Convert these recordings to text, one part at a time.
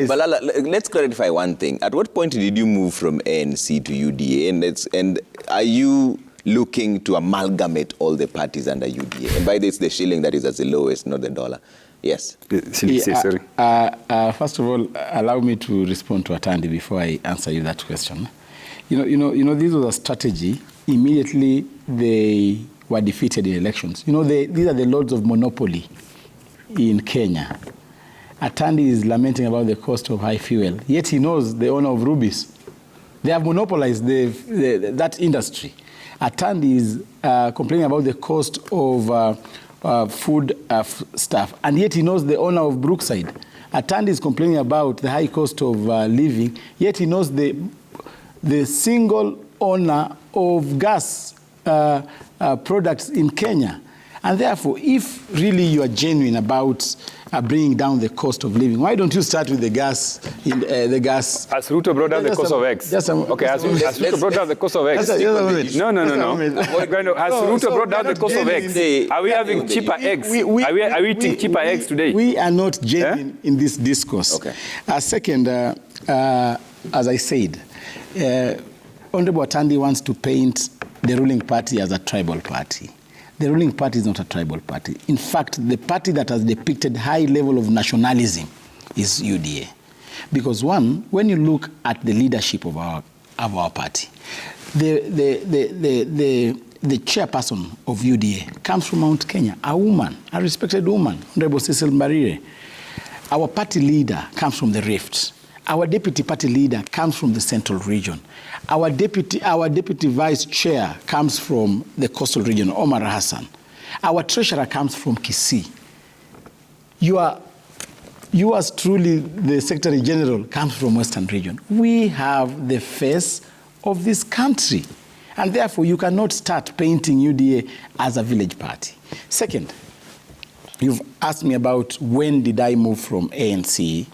Malala, let's clarify one thing. At what point did you move from ANC to UDA? And are you looking to amalgamate all the parties under UDA? And by this, the shilling that is at the lowest, not the dollar. Yes. Sorry. First of all, allow me to respond to Atandi before I answer you that question. You know, this was a strategy. Immediately, they were defeated in elections. You know, these are the lords of monopoly in Kenya. Atandi is lamenting about the cost of high fuel, yet he knows the owner of rubies. They have monopolized that industry. Atandi is complaining about the cost of food stuff, and yet he knows the owner of Brookside. Atandi is complaining about the high cost of living, yet he knows the single owner of gas products in Kenya. And therefore, if really you are genuine about bringing down the cost of living, why don't you start with the gas? As Ruto brought down the cost of eggs. Okay, as Ruto brought down the cost of eggs. No. As Ruto brought down the cost of eggs, are we having cheaper eggs? Are we eating cheaper eggs today? We are not genuine in this discourse. Okay. Second, as I said, Honorable Atandi wants to paint the ruling party as a tribal party. The ruling party is not a tribal party. In fact, the party that has depicted high level of nationalism is UDA. Because one, when you look at the leadership of our party, the chairperson of UDA comes from Mount Kenya, a woman, a respected woman, Honorable Cecil Mbarire. Our party leader comes from the Rift. Our deputy party leader comes from the Central Region. Our deputy vice chair comes from the Coastal Region, Omar Hassan. Our treasurer comes from Kisii. Yours truly, the Secretary General, comes from Western Region. We have the face of this country. And therefore, you cannot start painting UDA as a village party. Second, you've asked me about when did I move from ANC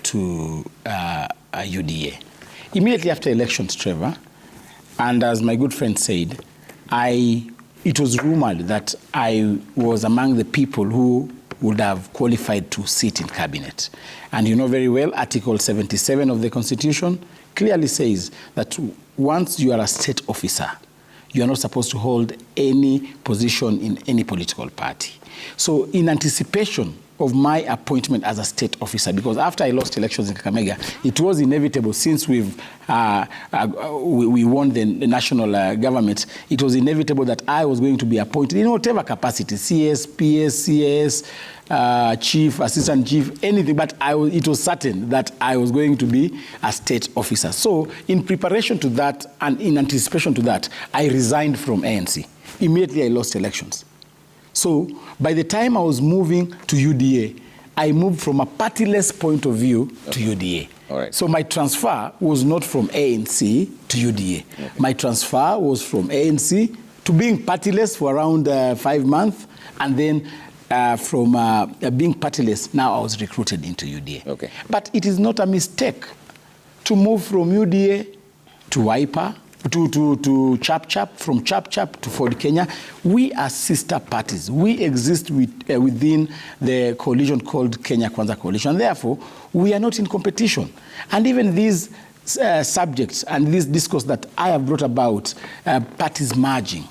to UDA. Immediately after elections, Trevor, and as my good friend said, it was rumored that I was among the people who would have qualified to sit in cabinet. And you know very well, Article 77 of the Constitution clearly says that once you are a state officer, you are not supposed to hold any position in any political party. So in anticipation of my appointment as a state officer, because after I lost elections in Kakamega, it was inevitable, since we won the national government, it was inevitable that I was going to be appointed in whatever capacity, CS, PS, CS, chief, assistant chief, anything, but it was certain that I was going to be a state officer. So in preparation to that and in anticipation to that, I resigned from ANC. Immediately I lost elections. So by the time I was moving to UDA, I moved from a partyless point of view to UDA. All right. So my transfer was not from ANC to UDA. Okay. My transfer was from ANC to being partyless for around 5 months, and then from being partyless, now I was recruited into UDA. Okay. But it is not a mistake to move from UDA to Wiper, to Chap Chap, from Chap Chap to Ford Kenya. We are sister parties. We exist within the coalition called Kenya Kwanza Coalition. Therefore, we are not in competition. And even these subjects and this discourse that I have brought about, parties merging,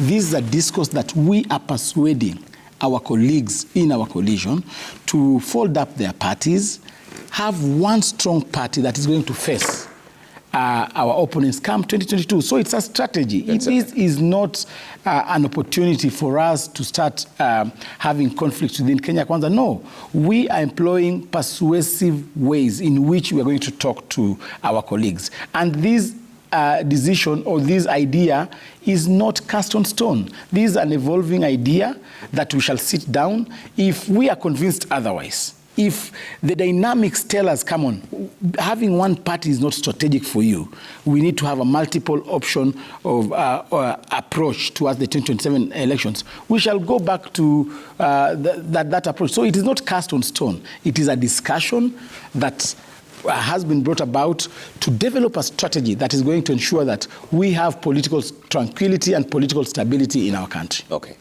this is a discourse that we are persuading our colleagues in our coalition to fold up their parties, have one strong party that is going to face our opponents come 2022. So it's a strategy. It is not an opportunity for us to start having conflicts within Kenya Kwanza. No, we are employing persuasive ways in which we are going to talk to our colleagues. And this decision or this idea is not cast on stone. This is an evolving idea that we shall sit down. If we are convinced otherwise, if the dynamics tell us, come on, having one party is not strategic for you, we need to have a multiple option of approach towards the 2027 elections, we shall go back to that approach. So it is not cast on stone. It is a discussion that has been brought about to develop a strategy that is going to ensure that we have political tranquility and political stability in our country. Okay.